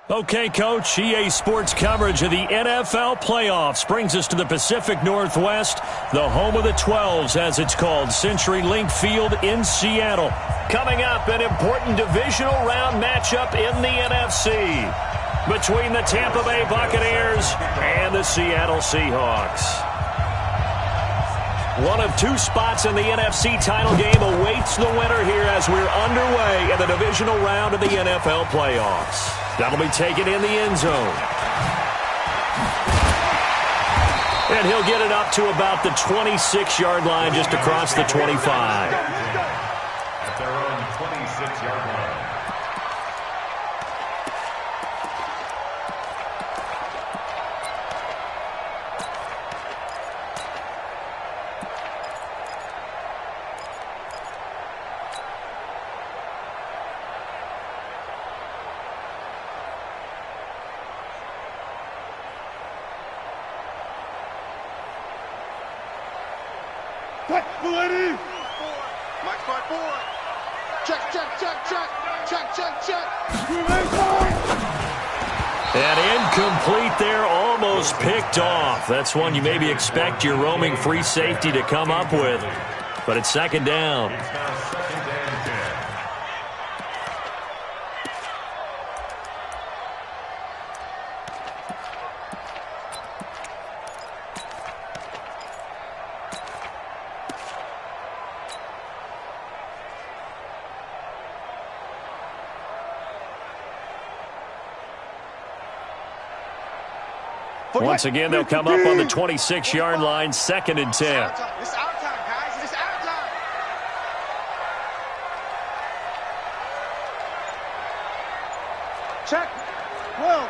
Okay, Coach, EA Sports coverage of the NFL playoffs brings us to the Pacific Northwest, the home of the 12s, as it's called, CenturyLink Field in Seattle. Coming up, an important divisional round matchup in the NFC between the Tampa Bay Buccaneers and the Seattle Seahawks. One of two spots in the NFC title game awaits the winner here as we're underway in the divisional round of the NFL playoffs. That'll be taken in the end zone. And he'll get it up to about the 26-yard line, just across the 25. At their own 26-yard line. Mike's by 4. Check. And incomplete there, almost picked off. That's one you maybe expect your roaming free safety to come up with. But it's second down. It's now second and 10. Once again, they'll come up on the 26-yard line, second and 10. It's our time, guys. It's our time. Check. Will.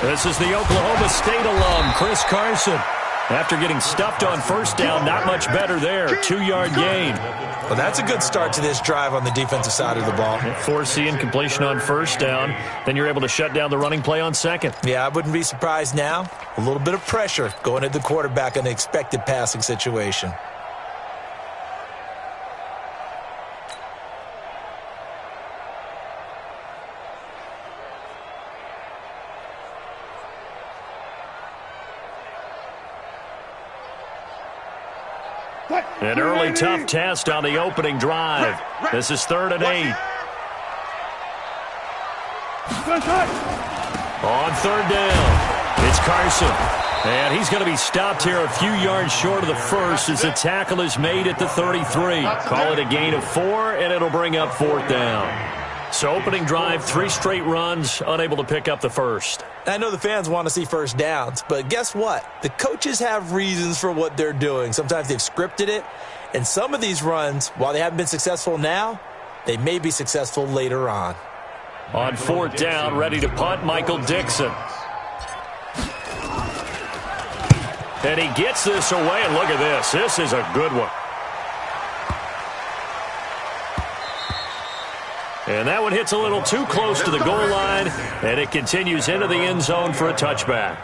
This is the Oklahoma State alum, Chris Carson. After getting stuffed on first down, not much better there. 2-yard gain. Well, that's a good start to this drive on the defensive side of the ball. Forcing incompletion on first down. Then you're able to shut down the running play on second. Yeah, I wouldn't be surprised now. A little bit of pressure going at the quarterback in an expected passing situation. An early tough test on the opening drive. This is 3rd and 8. On 3rd down, it's Carson. And he's going to be stopped here a few yards short of the first as the tackle is made at the 33. Call it a gain of 4, and it'll bring up 4th down. So opening drive, 3 straight runs, unable to pick up the first. I know the fans want to see first downs, but guess what? The coaches have reasons for what they're doing. Sometimes they've scripted it, and some of these runs, while they haven't been successful now, they may be successful later on. On 4th down, ready to punt, Michael Dixon. And he gets this away, and look at this. This is a good one. And that one hits a little too close to the goal line, and it continues into the end zone for a touchback.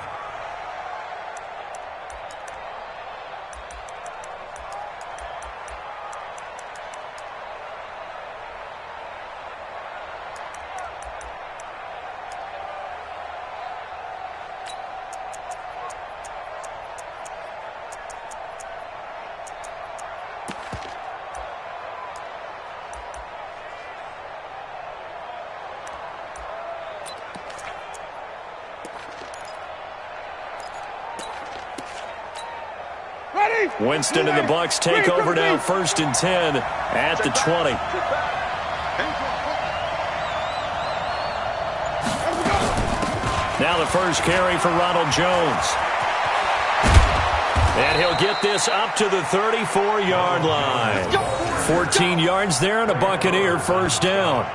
Winston and the BUCS take over now, 1st and 10 at the 20. Now the first carry for Ronald Jones. And he'll get this up to the 34-yard line. 14 yards there and a Buccaneer first down.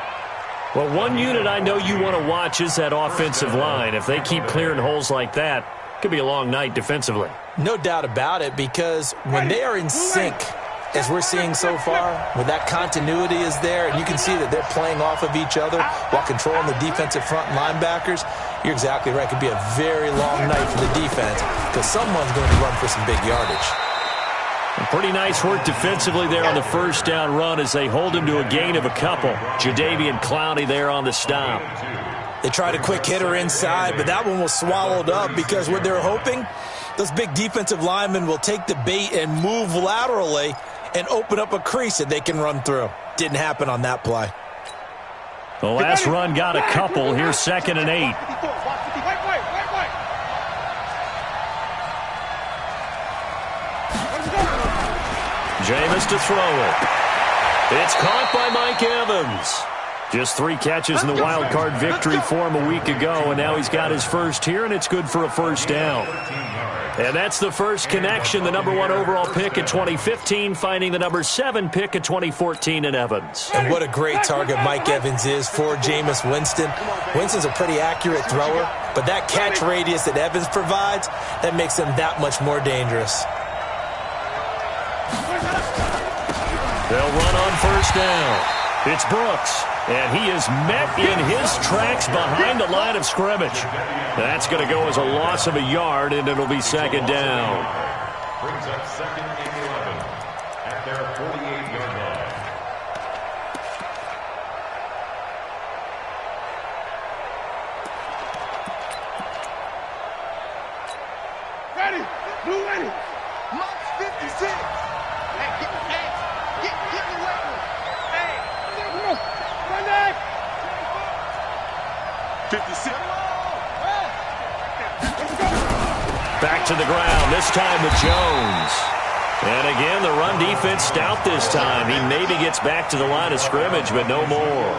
Well, one unit I know you want to watch is that offensive line. If they keep clearing holes like that, it could be a long night defensively. No doubt about it, because when they are in sync, as we're seeing so far, when that continuity is there, and you can see that they're playing off of each other while controlling the defensive front linebackers, you're exactly right. It could be a very long night for the defense because someone's going to run for some big yardage. Pretty nice work defensively there on the first down run as they hold him to a gain of a couple. Jadeveon Clowney there on the stop. They tried a quick hitter inside, but that one was swallowed up because what they're hoping, those big defensive linemen will take the bait and move laterally and open up a crease that they can run through. Didn't happen on that play. The last run got a couple. Here's 2nd and 8. Jameis to throw it. It's caught by Mike Evans. Just 3 catches in the wild card victory for him a week ago, and now he's got his first here, and it's good for a first down. And that's the first connection, the number 1 overall pick in 2015, finding the number 7 pick in 2014 in Evans. And what a great target Mike Evans is for Jameis Winston. Winston's a pretty accurate thrower, but that catch radius that Evans provides, that makes him that much more dangerous. They'll run on first down. It's Brooks, and he is met in his tracks behind the line of scrimmage. That's going to go as a loss of a yard, and it'll be 2nd down. Brings up 2nd and 11 at their 48-yard line. Ready. Blue ready. Mike 56. Hey, get the hands. Get the weapon. Hey. Run that. 56. Back to the ground, this time with Jones. And again, the run defense stout this time. He maybe gets back to the line of scrimmage, but no more.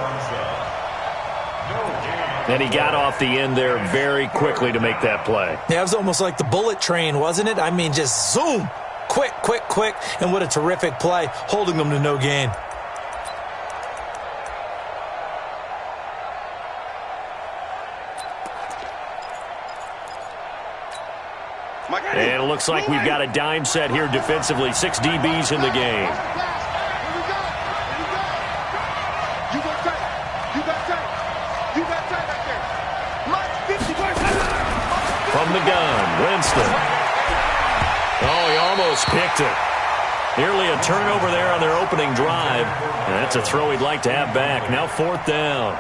And he got off the end there very quickly to make that play. Yeah, it was almost like the bullet train, wasn't it? I mean, just zoom. Quick, quick, quick. And what a terrific play, holding them to no gain. And it looks like we've got a dime set here defensively. 6 DBs in the game. From the gun, Winston. Oh, he almost picked it. Nearly a turnover there on their opening drive. And that's a throw he'd like to have back. Now 4th down.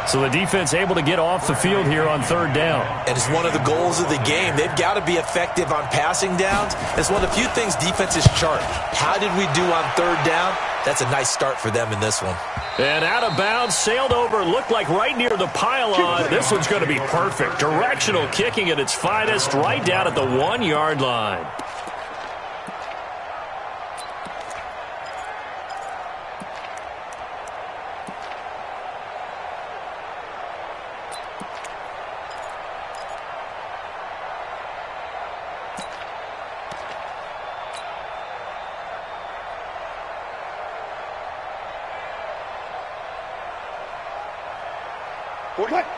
So the defense able to get off the field here on 3rd down. And it's one of the goals of the game. They've got to be effective on passing downs. It's one of the few things defenses chart. How did we do on 3rd down? That's a nice start for them in this one. And out of bounds, sailed over, looked like right near the pylon. This one's going to be perfect. Directional kicking at its finest, right down at the 1-yard line.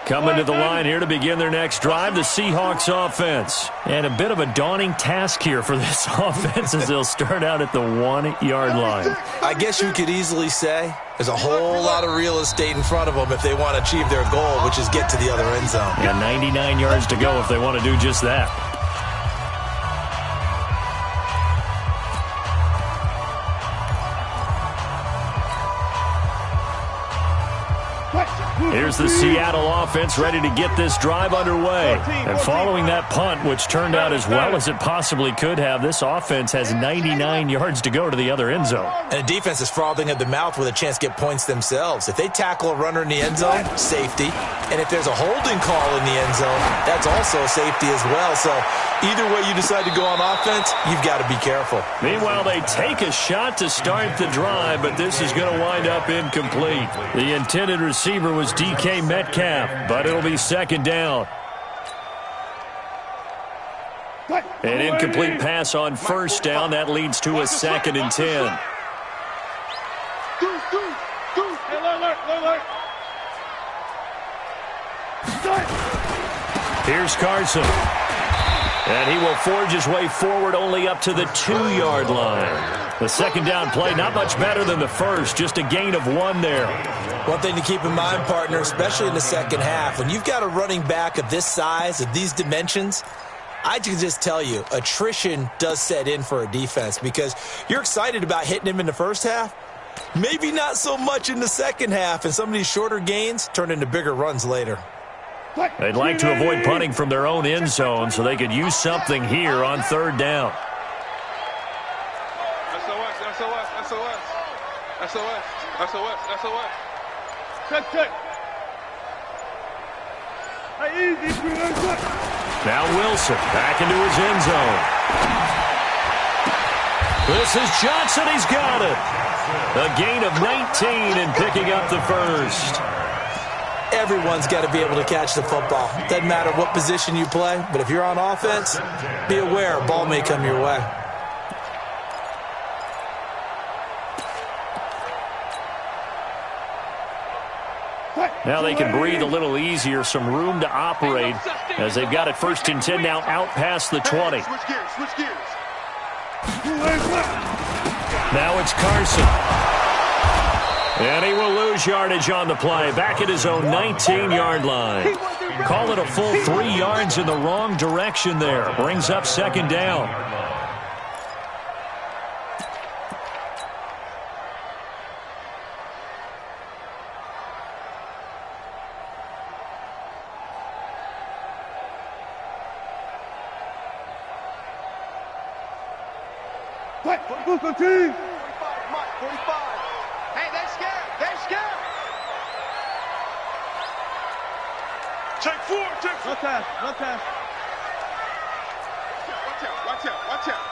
Coming to the line here to begin their next drive, the Seahawks offense. And a bit of a daunting task here for this offense as they'll start out at the 1-yard line. I guess you could easily say there's a whole lot of real estate in front of them if they want to achieve their goal, which is get to the other end zone. And 99 yards to go if they want to do just that. Here's the Seattle offense ready to get this drive underway. And following that punt, which turned out as well as it possibly could have, this offense has 99 yards to go to the other end zone. And the defense is frothing at the mouth with a chance to get points themselves. If they tackle a runner in the end zone, safety. And if there's a holding call in the end zone, that's also safety as well. So either way you decide to go on offense, you've got to be careful. Meanwhile, they take a shot to start the drive, but this is going to wind up incomplete. The intended receiver was DK Metcalf, but it'll be 2nd down. An incomplete pass on 1st down. That leads to a 2nd and 10. Here's Carson. And he will forge his way forward only up to the 2-yard line. The 2nd down play, not much better than the first, just a gain of 1 there. One thing to keep in mind, partner, especially in the second half, when you've got a running back of this size, of these dimensions, I can just tell you, attrition does set in for a defense because you're excited about hitting him in the first half. Maybe not so much in the second half, and some of these shorter gains turn into bigger runs later. They'd like to avoid punting from their own end zone so they could use something here on third down. SOS. Check. Now Wilson back into his end zone. This is Johnson. He's got it. A gain of 19 and picking up the first. Everyone's got to be able to catch the football. Doesn't matter what position you play, but if you're on offense, be aware a ball may come your way. Now they can breathe a little easier, some room to operate as they've got it 1st and 10 now out past the 20. Switch gears. Now it's Carson. And he will lose yardage on the play, back at his own 19-yard line. Call it a full 3 yards in the wrong direction there. Brings up 2nd down. Go team! 45. Hey, they're scared. Check 4. No pass. Watch out.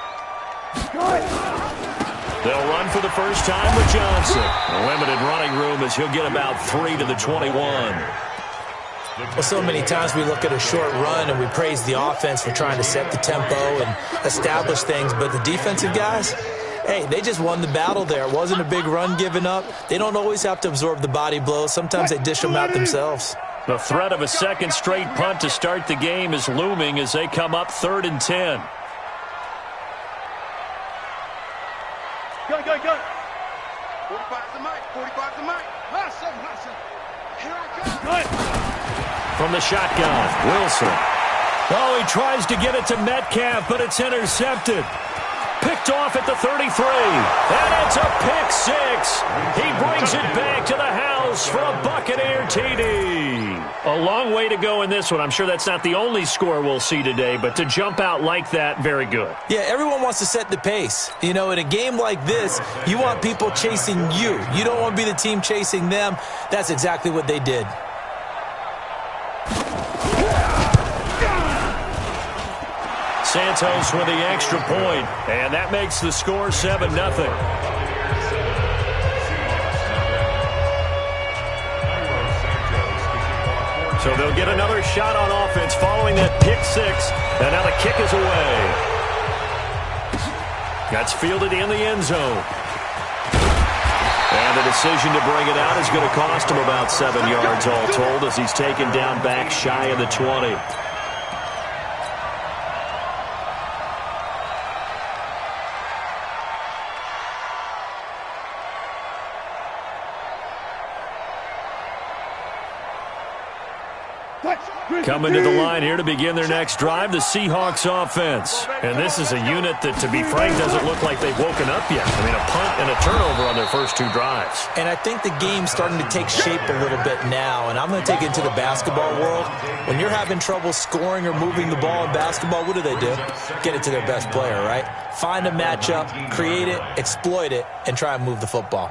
They'll run for the first time with Johnson. A limited running room as he'll get about 3 to the 21. Well, so many times we look at a short run and we praise the offense for trying to set the tempo and establish things, but the defensive guys, hey, they just won the battle there. It wasn't a big run given up. They don't always have to absorb the body blows. Sometimes they dish them out themselves. The threat of a second straight punt to start the game is looming as they come up 3rd and 10. Go. 45's the mic. Hustle. Here I come. From the shotgun, Wilson. Oh, he tries to get it to Metcalf, but it's intercepted. Picked off at the 33. And it's a pick 6. He brings it back to the house for a Buccaneer TD. A long way to go in this one. I'm sure that's not the only score we'll see today, but to jump out like that, very good. Yeah, everyone wants to set the pace. You know, in a game like this, you want people chasing you. You don't want to be the team chasing them. That's exactly what they did. Santos with the extra point, and that makes the score 7-0. So they'll get another shot on offense following that pick 6, and now the kick is away. That's fielded in the end zone. And the decision to bring it out is going to cost him about 7 yards all told as he's taken down back shy of the 20. Coming to the line here to begin their next drive, the Seahawks offense. And this is a unit that, to be frank, doesn't look like they've woken up yet. I mean, a punt and a turnover on their first 2 drives. And I think the game's starting to take shape a little bit now, and I'm going to take it into the basketball world. When you're having trouble scoring or moving the ball in basketball, what do? Get it to their best player, right? Find a matchup, create it, exploit it, and try and move the football.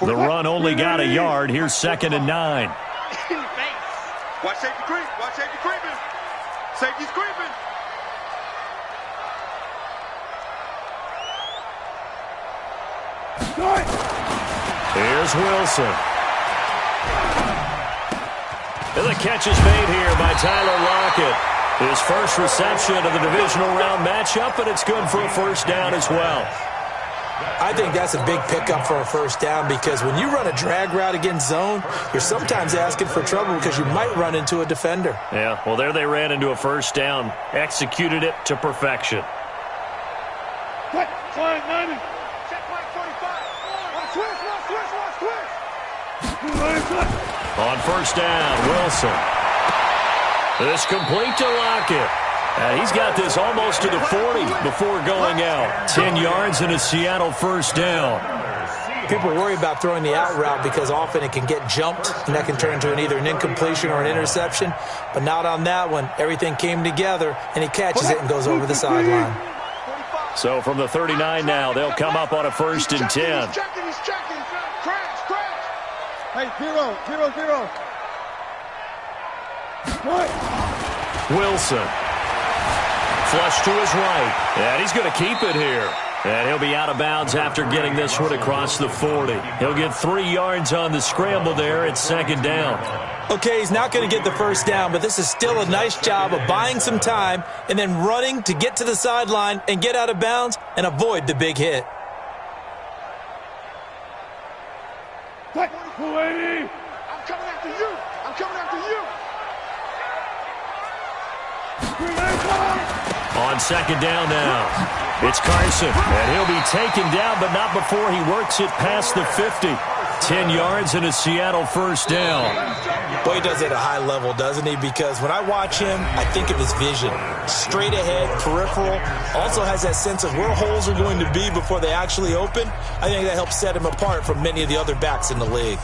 The run only got a yard. Here's 2nd and 9. Watch safety creep. Safety's creeping. Here's Wilson. And the catch is made here by Tyler Lockett. His first reception of the divisional round matchup, and it's good for a first down as well. I think that's a big pickup for a first down because when you run a drag route against zone, you're sometimes asking for trouble because you might run into a defender. Yeah, well, there they ran into a first down, executed it to perfection. Flag 90. Check flag 45. Watch twist. On first down, Wilson. This complete to Lockett. And he's got this almost to the 40 before going out. 10 yards and a Seattle first down. People worry about throwing the out route because often it can get jumped, and that can turn into either an incompletion or an interception. But not on that one. Everything came together, and he catches it and goes over the sideline. So from the 39 now, they'll come up on a first and 10. He's checking. Crash. Hey, 0. Wilson. Flush to his right. And he's going to keep it here. And he'll be out of bounds after getting this one across the 40. He'll get 3 yards on the scramble there at second down. Okay, he's not going to get the first down, but this is still a nice job of buying some time and then running to get to the sideline and get out of bounds and avoid the big hit. I'm coming after you. On second down now. It's Carson, and he'll be taken down, but not before he works it past the 50. 10 yards and a Seattle first down. Boy, he does it at a high level, doesn't he? Because when I watch him, I think of his vision. Straight ahead, peripheral. Also has that sense of where holes are going to be before they actually open. I think that helps set him apart from many of the other backs in the league.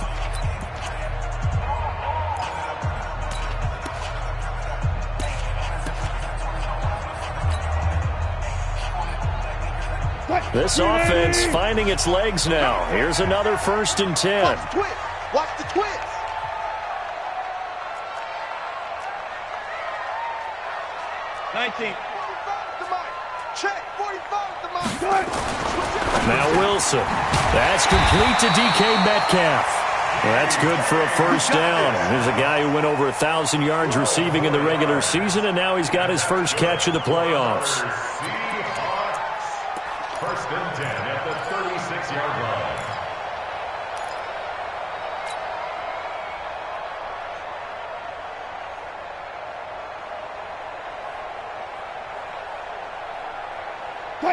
This offense finding its legs now. Here's another first and 10. Watch the twist. Check. 45 to Mike. Now Wilson. That's complete to DK Metcalf. That's good for a first down. There's a guy who went over 1,000 yards receiving in the regular season, and now he's got his first catch of the playoffs. First and 10 at the 36-yard line.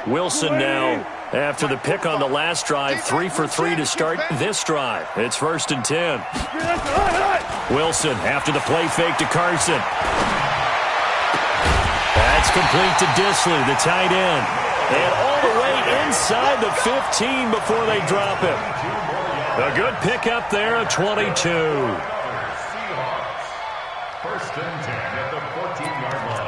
Wilson now, after the pick on the last drive, 3 for 3 to start this drive. It's first and 10. Wilson after the play fake to Carson. That's complete to Disley, the tight end. And all the way inside the 15 before they drop him. A good pickup there, a 22. SEAHAWKS. First and 10 at the 14-yard line.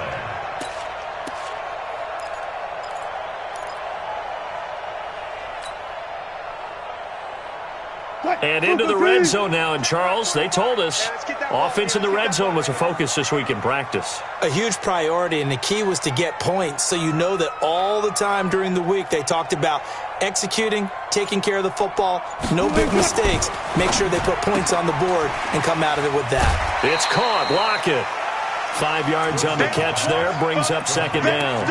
And into the red zone now. And Charles, they told us offense in the red zone was a focus this week in practice. A huge priority, and the key was to get points, so you know that all the time during the week they talked about executing, taking care of the football, no big mistakes, make sure they put points on the board and come out of it with that. It's caught. Lockett. 5 yards on the catch there, brings up second down.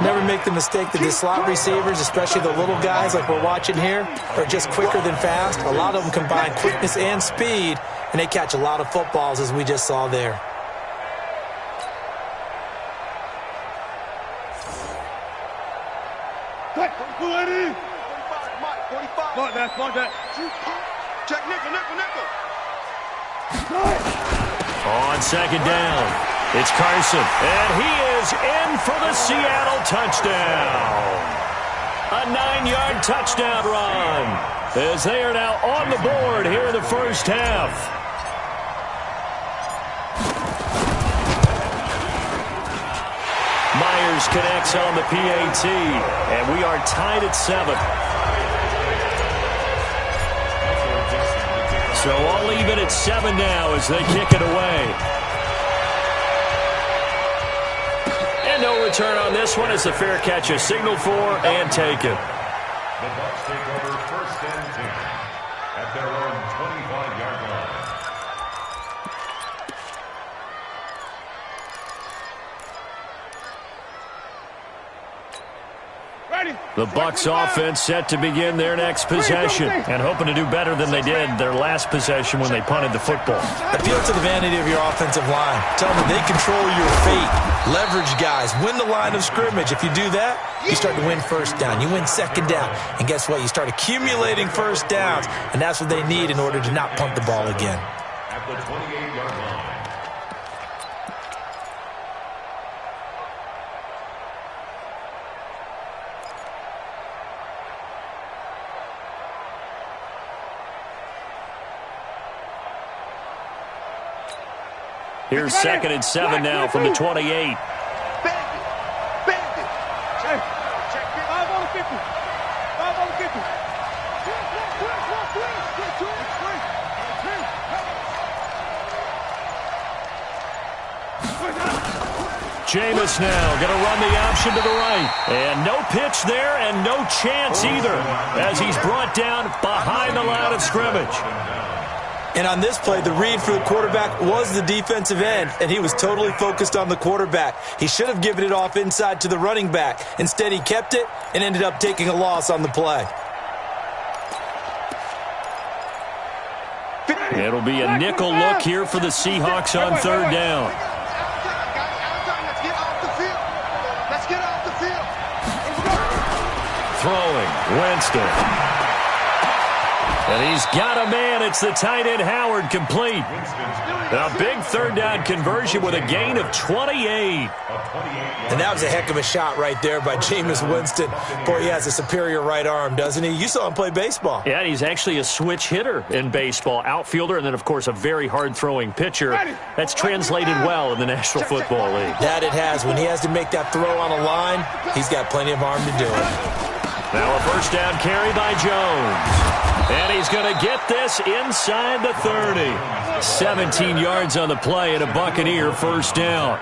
Never make the mistake that the slot receivers, especially the little guys like we're watching here, are just quicker than fast. A lot of them combine quickness and speed, and they catch a lot of footballs, as we just saw there. Check nickel. On second down, it's Carson, and he is in for the Seattle touchdown. A 9-yard touchdown run, as they are now on the board here in the first half. Myers connects on the PAT, and we are tied at 7. So all even at 7 now as they kick it away. And no return on this one as the fair catch is signaled for and taken. The Bucs take over first and 10 at their own 25-yard line. The BUCS offense set to begin their next possession and hoping to do better than they did their last possession when they punted the football. Appeal to the vanity of your offensive line. Tell them they control your fate. Leverage guys. Win the line of scrimmage. If you do that, you start to win first down. You win second down. And guess what? You start accumulating first downs. And that's what they need in order to not punt the ball again. At the 28-yard line. Here's 2nd and 7 now from the 28. Bandit. Check. 5 on the 50. 5 on the 50. Jameis now going to run the option to the right. And no pitch there and no chance either as he's brought down behind the line of scrimmage. And on this play, the read for the quarterback was the defensive end, and he was totally focused on the quarterback. He should have given it off inside to the running back. Instead, he kept it and ended up taking a loss on the play. It'll be a nickel look here for the Seahawks on 3rd down. Let's get off the field. Throwing, Winston. And he's got a man. It's the tight end, Howard, complete. A big 3rd down conversion with a gain of 28. And that was a heck of a shot right there by Jameis Winston. Boy, he has a superior right arm, doesn't he? You saw him play baseball. Yeah, he's actually a switch hitter in baseball. Outfielder and then, of course, a very hard-throwing pitcher. That's translated well in the National Football League. That it has. When he has to make that throw on a line, he's got plenty of arm to do it. Now a 1st down carry by Jones. And he's going to get this inside the 30. 17 yards on the play and a Buccaneer 1st down.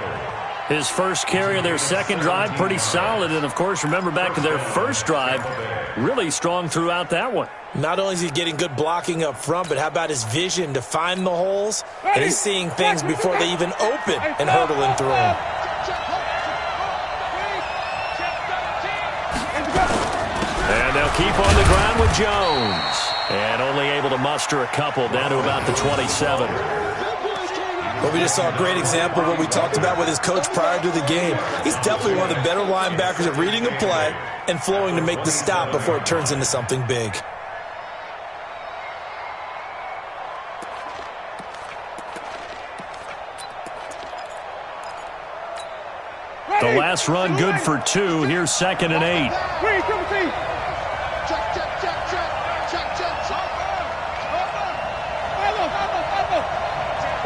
His first carry of their 2nd drive, pretty solid. And, of course, remember back to their 1st drive, really strong throughout that one. Not only is he getting good blocking up front, but how about his vision to find the holes? And he's seeing things before they even open and hurdling through them. And they'll keep on the ground with Jones. And only able to muster a couple down to about the 27. But we just saw a great example of what we talked about with his coach prior to the game. He's definitely one of the better linebackers at reading a play and flowing to make the stop before it turns into something big. The last run good for 2. Here's 2nd and 8.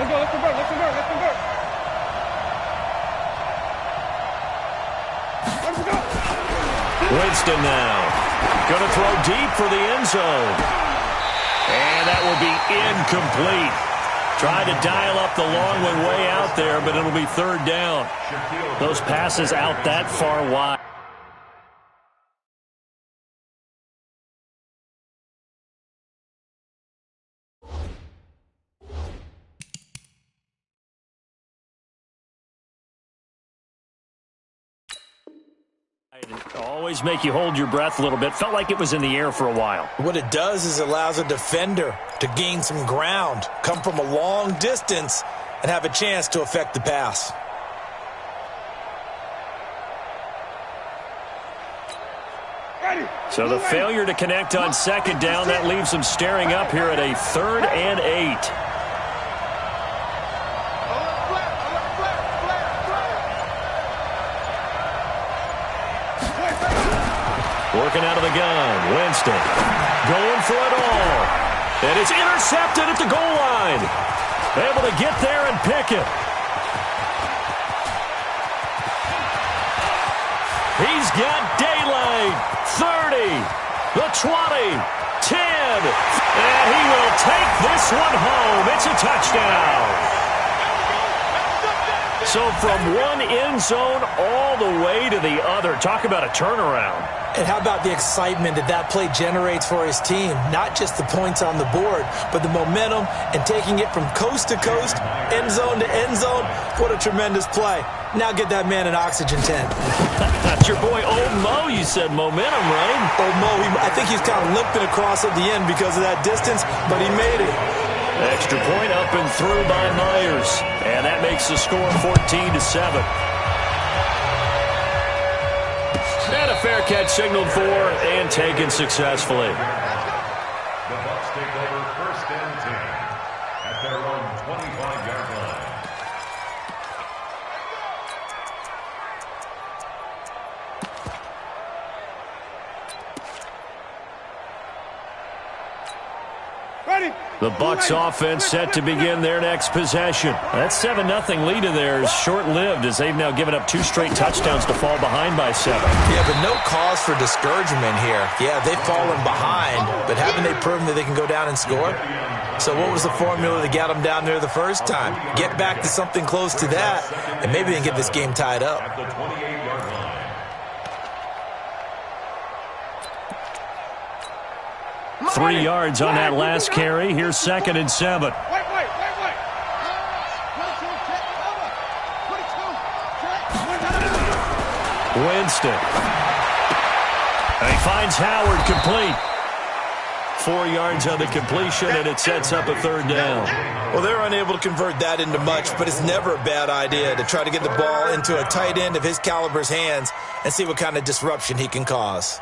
Let's convert. Winston now. Going to throw deep for the end zone. And that will be incomplete. Tried to dial up the long one way out there, but it'll be 3rd down. Those passes out that far wide. Always make you hold your breath a little bit. Felt like it was in the air for a while. What it does is it allows a defender to gain some ground, come from a long distance, and have a chance to affect the pass. So the failure to connect on 2nd down, that leaves them staring up here at a 3rd and 8. Working out of the gun, Winston going for it all. And it's intercepted at the goal line. Able to get there and pick it. He's got daylight. 30, the 20, 10. And he will take this one home. It's a touchdown. So from one end zone all the way to the other. Talk about a turnaround. And how about the excitement that play generates for his team? Not just the points on the board, but the momentum and taking it from coast to coast, end zone to end zone. What a tremendous play. Now get that man an oxygen tent. That's your boy Old Mo you said momentum, right? Oh, Mo, I think he's kind of limping across at the end because of that distance, but he made it. Extra point up and through by Myers. And that makes the score 14-7. And a fair catch signaled for and taken successfully. The Bucs take over 1st and 10 at their own 25-yard line. The Bucs offense set to begin their next possession. That 7-0 lead of theirs is short-lived as they've now given up 2 straight touchdowns to fall behind by 7. Yeah, but no cause for discouragement here. Yeah, they've fallen behind, but haven't they proven that they can go down and score? So what was the formula that got them down there the first time? Get back to something close to that, and maybe they can get this game tied up. At the 28-yard line. 3 yards on that last carry. Here's 2nd and 7. Winston. And he finds Howard complete. 4 yards on the completion, and it sets up a 3rd down. Well, they're unable to convert that into much, but it's never a bad idea to try to get the ball into a tight end of his caliber's hands and see what kind of disruption he can cause.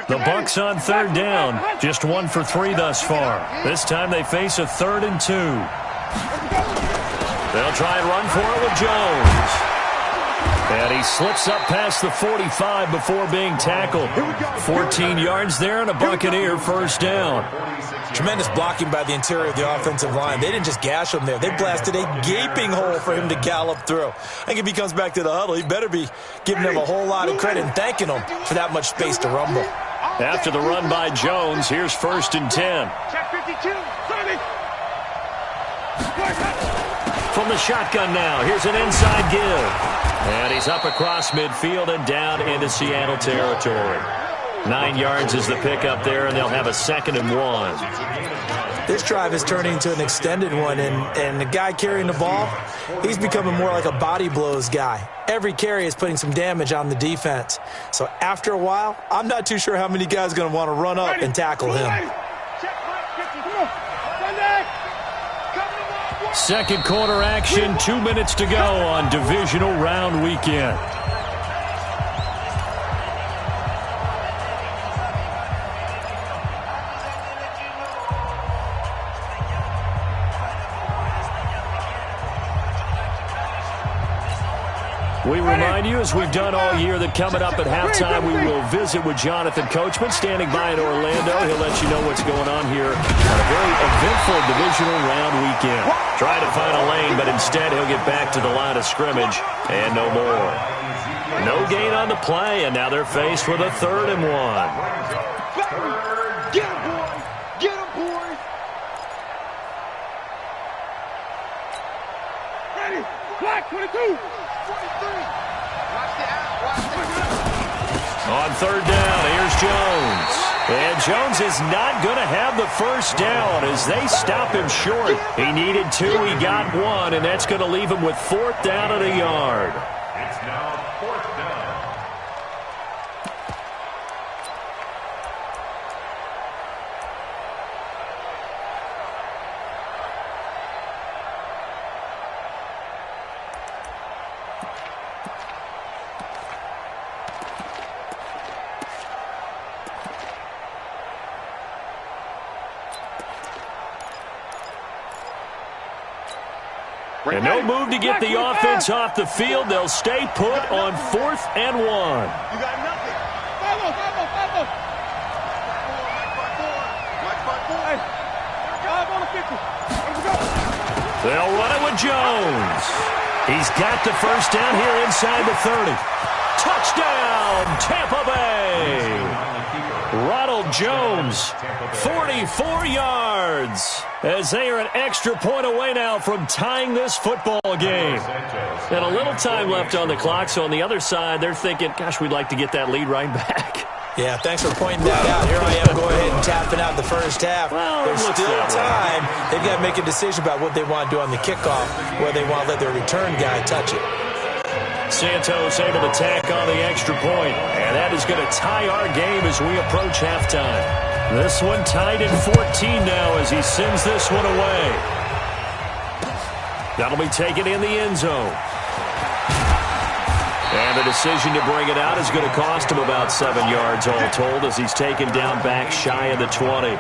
The Bucs on 3rd down. Just 1 for 3 thus far. This time they face a 3rd and 2. They'll try and run for it with Jones. And he slips up past the 45 before being tackled. 14 yards there and a Buccaneer 1st down. Tremendous blocking by the interior of the offensive line. They didn't just gash him there. They blasted a gaping hole for him to gallop through. I think if he comes back to the huddle, he better be giving them a whole lot of credit and thanking them for that much space to rumble. After the run by Jones, here's 1st and 10. From the shotgun now, here's an inside give. And he's up across midfield and down into Seattle territory. 9 yards is the pickup there, and they'll have a 2nd and 1. This drive is turning into an extended one, and the guy carrying the ball, he's becoming more like a body blows guy. Every carry is putting some damage on the defense. So after a while, I'm not too sure how many guys are going to want to run up and tackle him. 2nd quarter action, 2 minutes to go on divisional round weekend. We remind you, as we've done all year, that coming up at halftime, we will visit with Jonathan Coachman, standing by in Orlando. He'll let you know what's going on here on a very eventful divisional round weekend. Try to find a lane, but instead he'll get back to the line of scrimmage and no more. No gain on the play, and now they're faced with a 3rd and 1. Get him, boy! Get him, boy! Ready! Black 22! On 3rd down, here's Jones. And Jones is not going to have the 1st down as they stop him short. He needed 2, he got 1, and that's going to leave him with 4th down and a yard. It's now 4th down. And no move to get the offense off the field. They'll stay put on 4th and 1. You got nothing. Follow. Hey, 5 on the 50. Let's go. They'll run it with Jones. He's got the 1st down here inside the 30. Touchdown, Tampa Bay. Ronald Jones, 44 yards, as they are an extra point away now from tying this football game. And a little time left on the clock, so on the other side, they're thinking, gosh, we'd like to get that lead right back. Yeah, thanks for pointing that out. Here I am going ahead and tapping out the first half. Well, there's still time. They've got to make a decision about what they want to do on the kickoff, whether they want to let their return guy touch it. Santos able to tack on the extra point, and that is going to tie our game as we approach halftime. This one tied at 14 now as he sends this one away. That'll be taken in the end zone. And the decision to bring it out is going to cost him about 7 yards all told as he's taken down back shy of the 20.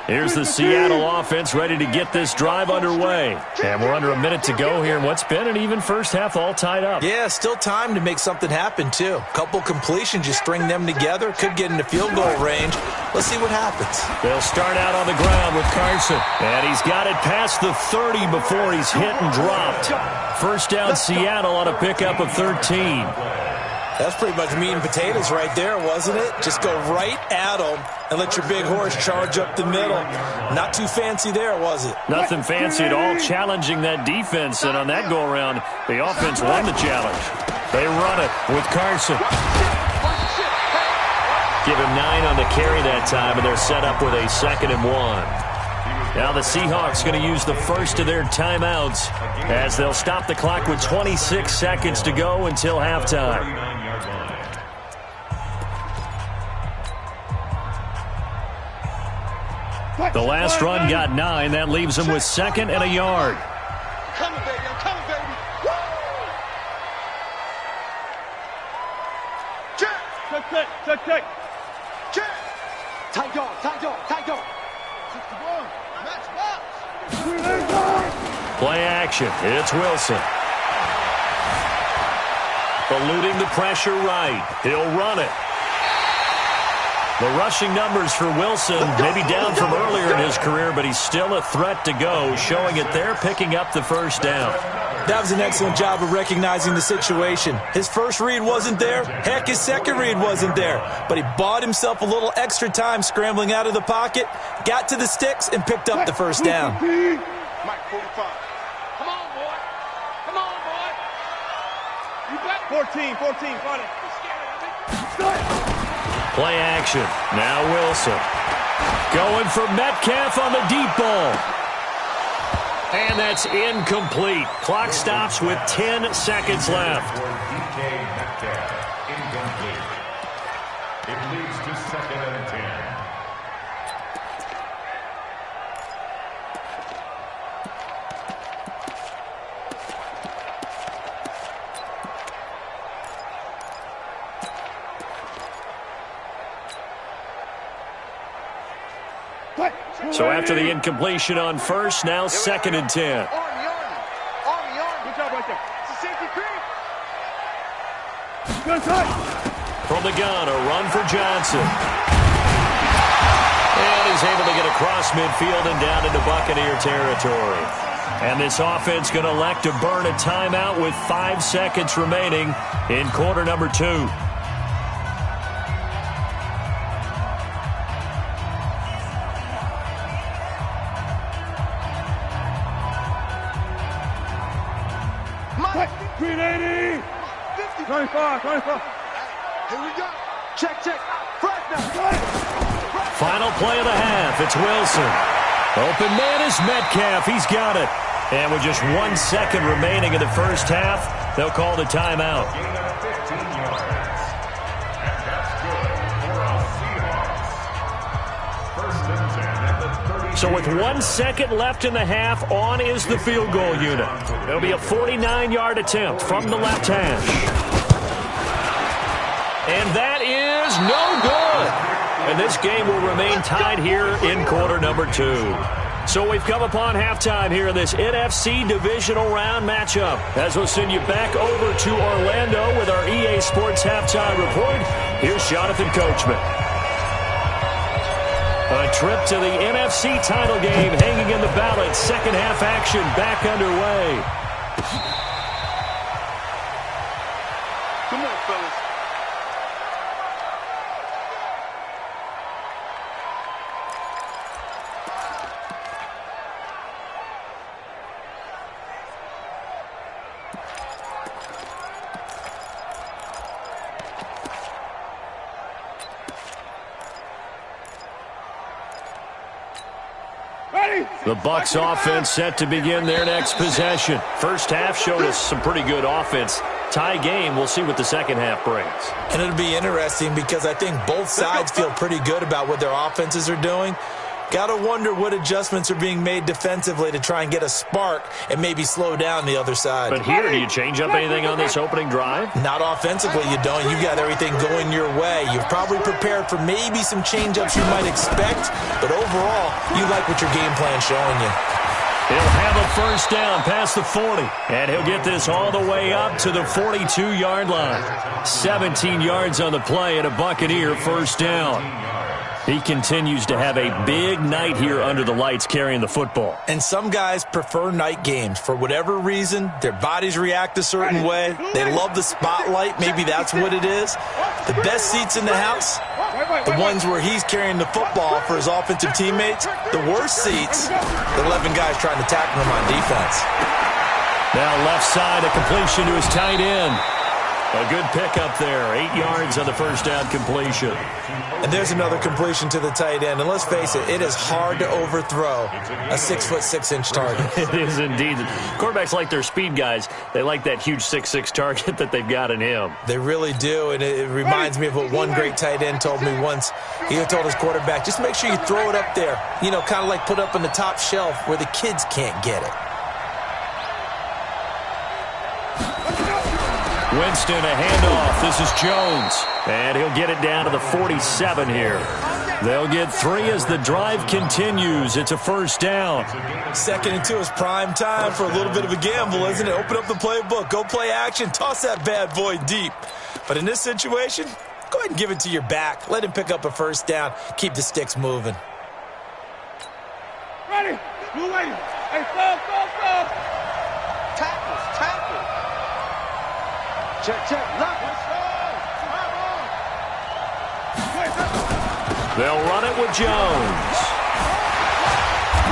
Here's the Seattle offense ready to get this drive underway. And we're under a minute to go here in what's been an even first half, all tied up. Yeah, still time to make something happen, too. Couple completions, you string them together, could get into field goal range. Let's see what happens. They'll start out on the ground with Carson. And he's got it past the 30 before he's hit and dropped. First down Seattle on a pickup of 13. That's pretty much meat and potatoes right there, wasn't it? Just go right at them and let your big horse charge up the middle. Not too fancy there, was it? Nothing fancy at all, challenging that defense. And on that go-around, the offense won the challenge. They run it with Carson. Give him 9 on the carry that time, and they're set up with a 2nd and 1. Now the Seahawks going to use the first of their timeouts as they'll stop the clock with 26 seconds to go until halftime. The last run got 9. That leaves them with 2nd and a yard. I'm coming, baby. I'm coming, baby. Woo! Check. Check. Check. Tight dog. Match box. Play action. It's Wilson. Eluding the pressure right. He'll run it. The rushing numbers for Wilson, maybe down from earlier in his career, but he's still a threat to go, showing it there, picking up the first down. That was an excellent job of recognizing the situation. His first read wasn't there. Heck, his second read wasn't there. But he bought himself a little extra time scrambling out of the pocket, got to the sticks, and picked up the first down. Mike 45. Come on, boy. You got 14. Fight it. Play action. Now Wilson. Going for Metcalf on the deep ball. And that's incomplete. Clock stops with 10 seconds left. DK Metcalf, incomplete. It leads to 2nd and 10. So after the incompletion on first, now 2nd and 10. Army. Good job right there. It's a safety creep. From the gun, a run for Johnson. And he's able to get across midfield and down into Buccaneer territory. And this offense going to elect to burn a timeout with 5 seconds remaining in quarter number 2. Mike. 380. 25. Here we go. Check. Front now. Final play of the half. It's Wilson. Open man is Metcalf. He's got it. And with just 1 second remaining in the first half, they'll call the timeout. Gain of 15 yards. And that's good for our Seahawks. 1st and 10 at the 30. So with 1 second left in the half, on is the field goal unit. It'll be a 49-yard attempt from the left hash. And that is no good. And this game will remain tied here in quarter number 2. So we've come upon halftime here in this NFC divisional round matchup. As we'll send you back over to Orlando with our EA Sports halftime report, here's Jonathan Coachman. A trip to the NFC title game hanging in the balance. Second half action back underway. Come on, fellas. The BUCS offense set to begin their next possession. First half showed us some pretty good offense. Tie game, we'll see what the second half brings. And it'll be interesting because I think both sides feel pretty good about what their offenses are doing. Got to wonder what adjustments are being made defensively to try and get a spark and maybe slow down the other side. But here, do you change up anything on this opening drive? Not offensively, you don't. You got everything going your way. You've probably prepared for maybe some change-ups you might expect, but overall, you like what your game plan's showing you. He'll have a first down past the 40, and he'll get this all the way up to the 42-yard line. 17 yards on the play and a Buccaneer first down. He continues to have a big night here under the lights carrying the football. And some guys prefer night games. For whatever reason, their bodies react a certain way. They love the spotlight. Maybe that's what it is. The best seats in the house, the ones where he's carrying the football for his offensive teammates. The worst seats, the 11 guys trying to tackle him on defense. Now left side, a completion to his tight end. A good pickup there. 8 yards on the first down completion. And there's another completion to the tight end. And let's face it, it is hard to overthrow a 6'6" target. It is indeed. Quarterbacks like their speed guys. They like that huge 6'6" target that they've got in him. They really do. And it reminds me of what one great tight end told me once. He told his quarterback, just make sure you throw it up there. You know, kind of like put up on the top shelf where the kids can't get it. Winston, a handoff. This is Jones. And he'll get it down to the 47 here. They'll get 3 as the drive continues. It's a first down. 2nd and 2 is prime time for a little bit of a gamble, isn't it? Open up the playbook. Go play action. Toss that bad boy deep. But in this situation, go ahead and give it to your back. Let him pick up a first down. Keep the sticks moving. Ready. Blue lady. Hey, stop. Tackles. Check. Lock. They'll run it with Jones.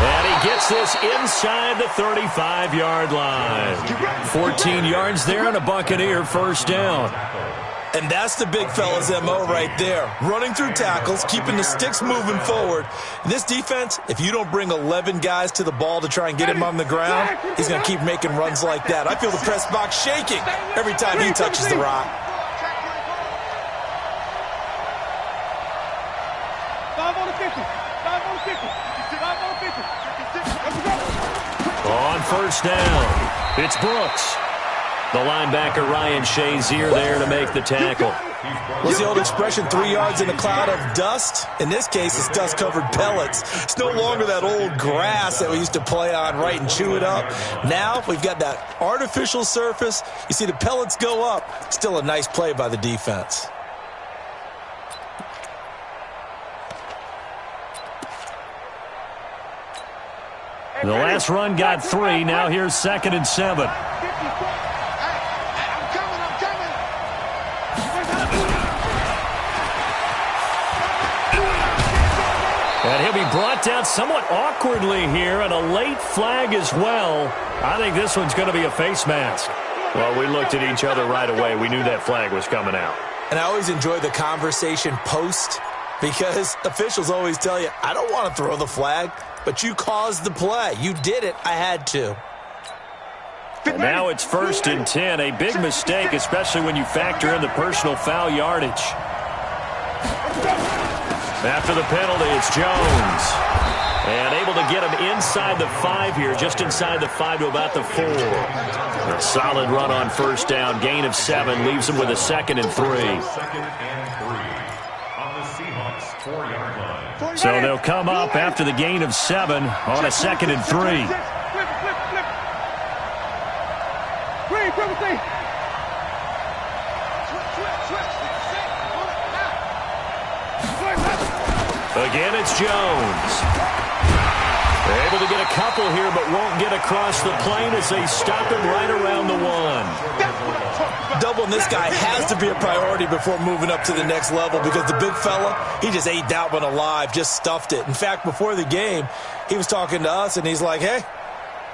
And he gets this inside the 35-yard line. 14 yards there and a Buccaneer first down. And that's the big fella's MO right there. Running through tackles, keeping the sticks moving forward. In this defense, if you don't bring 11 guys to the ball to try and get him on the ground, he's going to keep making runs like that. I feel the press box shaking every time he touches the rock. 5 on the 50. 5 on the 50. 5 on the 50. Let's go. On first down, it's Brooks. The linebacker, Ryan Shazier, there to make the tackle. What's the old expression, 3 yards in a cloud of dust? In this case, it's dust-covered pellets. It's no longer that old grass that we used to play on, right, and chew it up. Now we've got that artificial surface. You see the pellets go up. Still a nice play by the defense. The last run got 3. Now here's 2nd and 7. And he'll be brought down somewhat awkwardly here, and a late flag as well. I think this one's going to be a face mask. Well, we looked at each other right away. We knew that flag was coming out. And I always enjoy the conversation post, because officials always tell you, I don't want to throw the flag, but you caused the play. You did it. I had to. And now it's 1st and 10. A big mistake, especially when you factor in the personal foul yardage. After the penalty, it's Jones. And able to get him inside the 5 here, just inside the 5 to about the 4. A solid run on first down. Gain of 7 leaves him with a 2nd and 3. 2nd and 3 on the Seahawks 4-yard line. So they'll come up after the gain of 7 on a 2nd and 3. Again, it's Jones. They're able to get a couple here, but won't get across the plane as they stop him right around the 1. Doubling this guy has to be a priority before moving up to the next level, because the big fella, he just ate that one alive, just stuffed it. In fact, before the game, he was talking to us, and he's like, hey,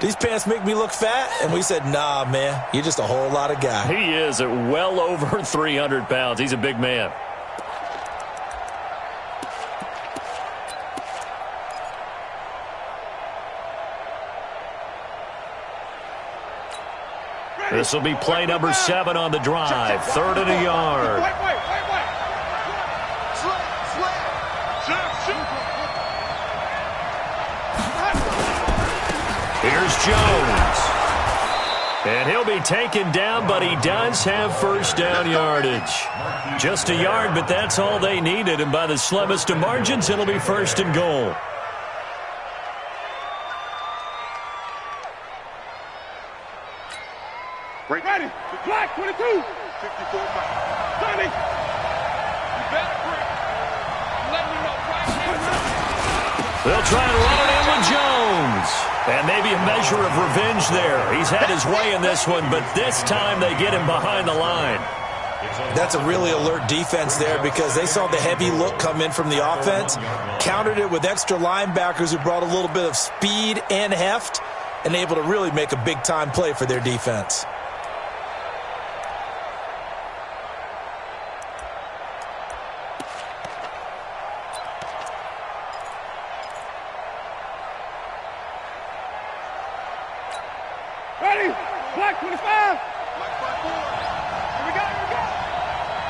these pants make me look fat? And we said, nah, man, you're just a whole lot of guy. He is at well over 300 pounds. He's a big man. This will be play number 7 on the drive. 3rd and a yard. Here's Jones. And he'll be taken down, but he does have first down yardage. Just a yard, but that's all they needed. And by the slimmest of margins, it'll be 1st and goal. Ready. Black 22. 54 miles. Johnny. You better break. Let me know right now. They'll try and run it in with Jones. And maybe a measure of revenge there. He's had his way in this one, but this time they get him behind the line. That's a really alert defense there because they saw the heavy look come in from the offense, countered it with extra linebackers who brought a little bit of speed and heft, and able to really make a big-time play for their defense. Ready. Black 25. Black 54. Here we go.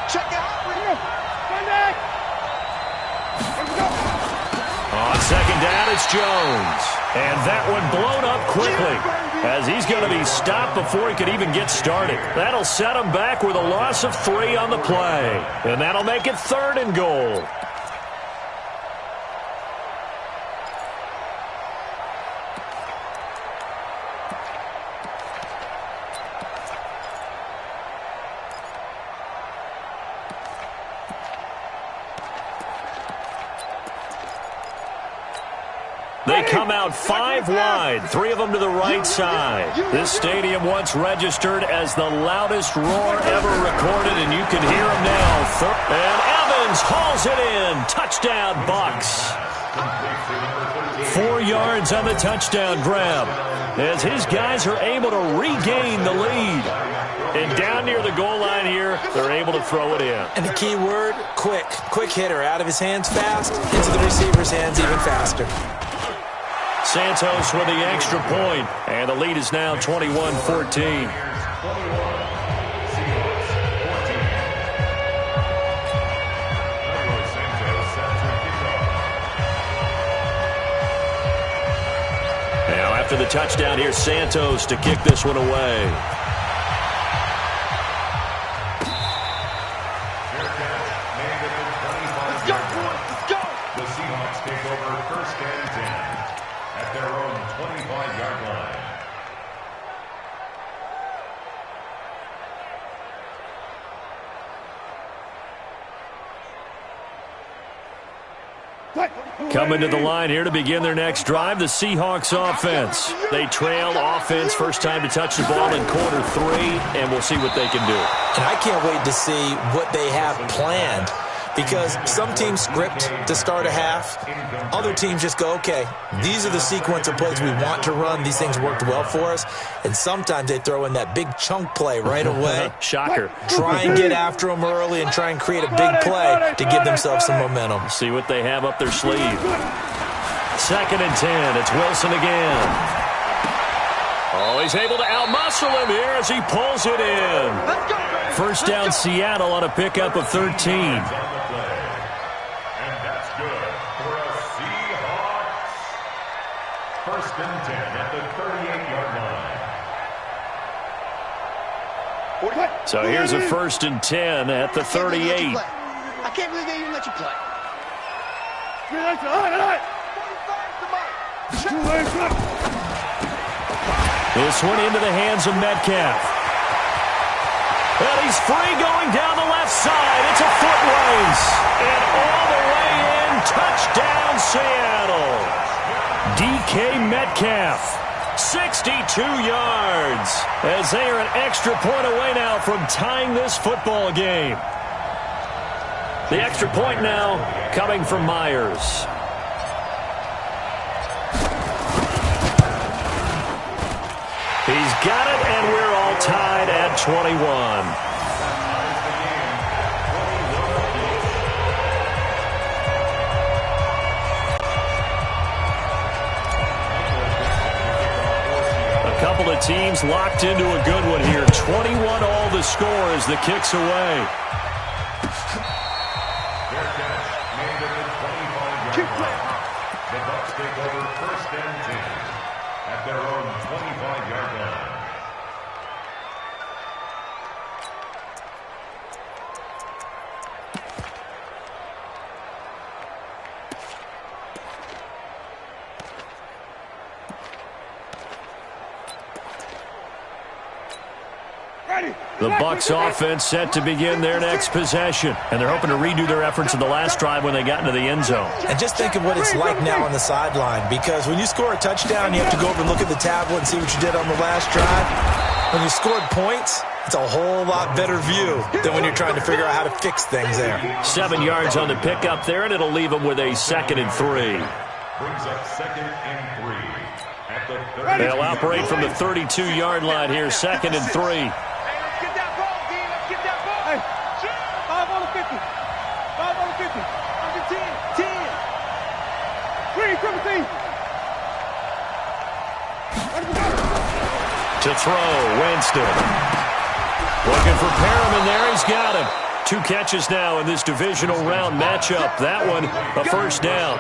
Check it out. Here we go. Sunday. Here we go. On 2nd down, it's Jones. And that one blown up quickly as he's going to be stopped before he could even get started. That'll set him back with a loss of 3 on the play. And that'll make it 3rd and goal. They come out 5 wide, 3 of them to the right side. This stadium once registered as the loudest roar ever recorded, and you can hear him now. And Evans hauls it in. Touchdown, BUCS. 4 yards on the touchdown grab as his guys are able to regain the lead. And down near the goal line here, they're able to throw it in. And the key word, quick. Quick hitter. Out of his hands fast, into the receiver's hands even faster. Santos with the extra point, and the lead is now 21-14. Now after the touchdown, here's Santos to kick this one away. Let's go, boys. Let's go. The Seahawks take over 1st and 10 at their own 25-yard line. Coming to the line here to begin their next drive, the Seahawks offense. They trail offense, first time to touch the ball in quarter 3, and we'll see what they can do. And I can't wait to see what they have planned because some teams script to start a half. Other teams just go, okay, these are the sequence of plays we want to run. These things worked well for us. And sometimes they throw in that big chunk play right away. Shocker. Try and get after them early and try and create a big play to give themselves some momentum. See what they have up their sleeve. 2nd and 10. It's Wilson again. Oh, he's able to outmuscle him here as he pulls it in. First down, Seattle on a pickup of 13. And that's good for a Seahawks. 1st and 10 at the 38-yard line. So here's a 1st and 10 at the 38. I can't believe they even let you play. This one into the hands of Metcalf. And he's free going down the left side. It's a foot race. And all the way in, touchdown Seattle. DK Metcalf, 62 yards, as they are an extra point away now from tying this football game. The extra point now coming from Myers. He's got it, and we're all tied at 21. A couple of teams locked into a good one here. 21 all the score as the kick's away. Fair catch made at the 25-yard line. The Bucs take over 1st and 10 at their own 25-yard line. The Bucs offense set to begin their next possession, and they're hoping to redo their efforts in the last drive when they got into the end zone. And just think of what it's like now on the sideline, because when you score a touchdown, you have to go over and look at the tablet and see what you did on the last drive. When you scored points, it's a whole lot better view than when you're trying to figure out how to fix things there. 7 yards on the pickup there, and it'll leave them with a 2nd and 3. Brings up 2nd and 3 at the 30. They'll operate from the 32-yard line here, 2nd and 3. 5 on the 50. 5 on the 50. Under 10. 10. Green, triple team. To throw, Winston. Looking for Perriman there. He's got him. 2 catches now in this divisional round matchup. That one, a first down.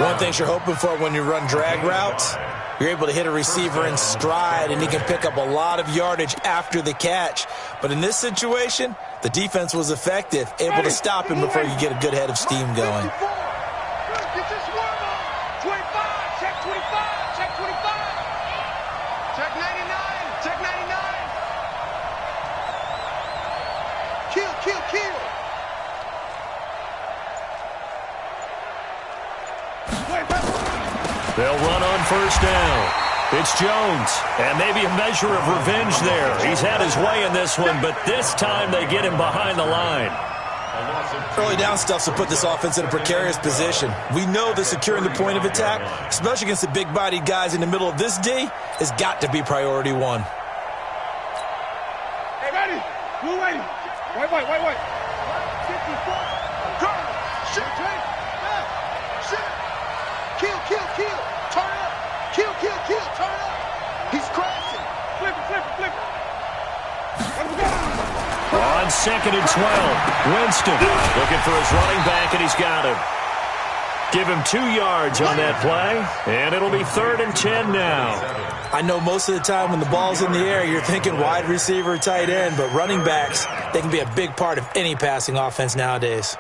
One thing you're hoping for when you run drag routes, you're able to hit a receiver in stride, and he can pick up a lot of yardage after the catch. But in this situation, the defense was effective, able to stop him before you get a good head of steam going. Get your swarm on. 25. Check 25. Check 25. Check 99. Check 99. Kill, kill, kill. They'll run on first down. It's Jones, and maybe a measure of revenge there. He's had his way in this one, but this time they get him behind the line. Early down stuff's to put this offense in a precarious position. We know that securing the point of attack, especially against the big-bodied guys in the middle of this D, has got to be priority 1. Hey, ready. Blue ready. White. 54. Turn. Shoot. Shoot. Kill. Turn up. Kill. Turn up. He's crashing. Flip it. On 2nd and 12, Winston looking for his running back, and he's got him. Give him 2 yards on that play, and it'll be 3rd and 10 now. I know most of the time when the ball's in the air, you're thinking wide receiver, tight end, but running backs, they can be a big part of any passing offense nowadays.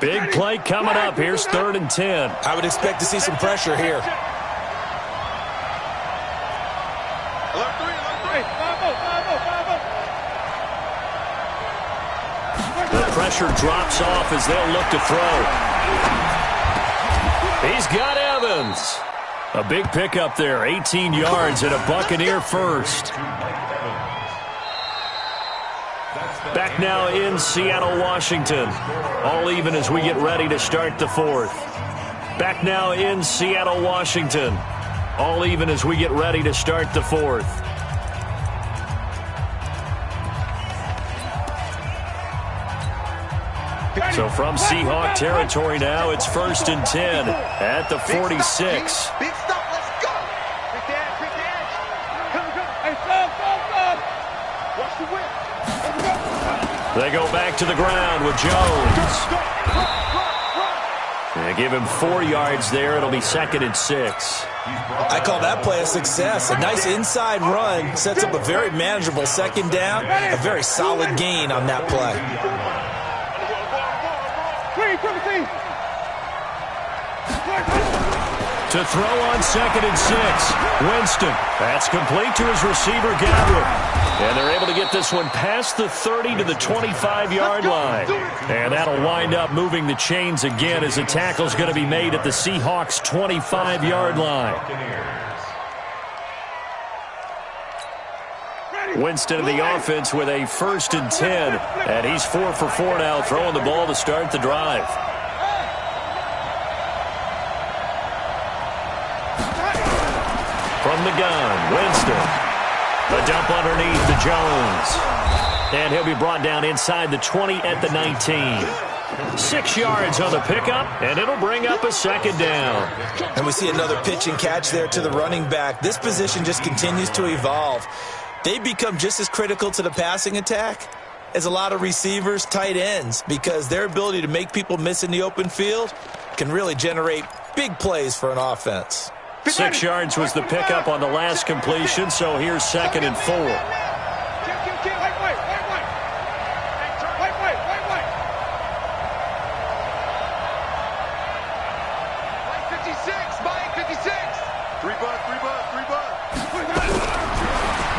Big play coming up. Here's 3rd and 10. I would expect to see some pressure here. The pressure drops off as they'll look to throw. He's got Evans. A big pickup there, 18 yards and a Buccaneer first. Back now in Seattle, Washington. All even as we get ready to start the 4th. Back now in Seattle, Washington. All even as we get ready to start the 4th. So from Seahawk territory now, it's 1st and 10 at the 46. Big stop, let's go. Quick dash. Come. Hey, stop. Watch the whip. They go back to the ground with Jones. They give him 4 yards there. It'll be 2nd and 6. I call that play a success. A nice inside run sets up a very manageable 2nd down. A very solid gain on that play. To throw on 2nd and 6. Winston. That's complete to his receiver, Gabriel. And they're able to get this one past the 30 to the 25-yard line. And that'll wind up moving the chains again as a tackle's going to be made at the Seahawks' 25-yard line. Winston in the offense with a 1st and 10. And he's 4 for 4 now, throwing the ball to start the drive. From the gun, Winston. A dump underneath to Jones. And he'll be brought down inside the 20 at the 19. 6 yards on the pickup, and it'll bring up a second down. And we see another pitch and catch there to the running back. This position just continues to evolve. They become just as critical to the passing attack as a lot of receivers, tight ends, because their ability to make people miss in the open field can really generate big plays for an offense. 6 yards was the pickup on the last completion, so here's 2nd and 4.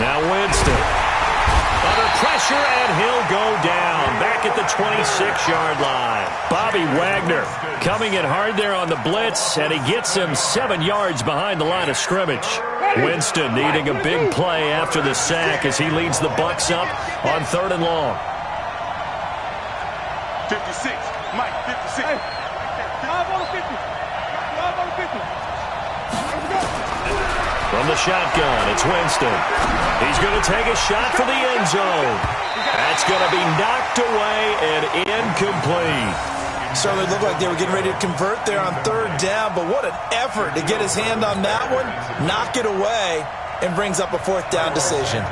Now Winston. Under pressure, and he'll go down. Back at the 26-yard line. Bobby Wagner coming in hard there on the blitz, and he gets him 7 yards behind the line of scrimmage. Winston needing a big play after the sack as he leads the BUCS up on 3rd and long. 56. Mike, 56. Hey, 5 on 50. 5 on 50. From the shotgun, it's Winston. He's going to take a shot for the end zone. That's going to be knocked away and incomplete. Certainly looked like they were getting ready to convert there on 3rd down, but what an effort to get his hand on that one, knock it away, and brings up a 4th down decision.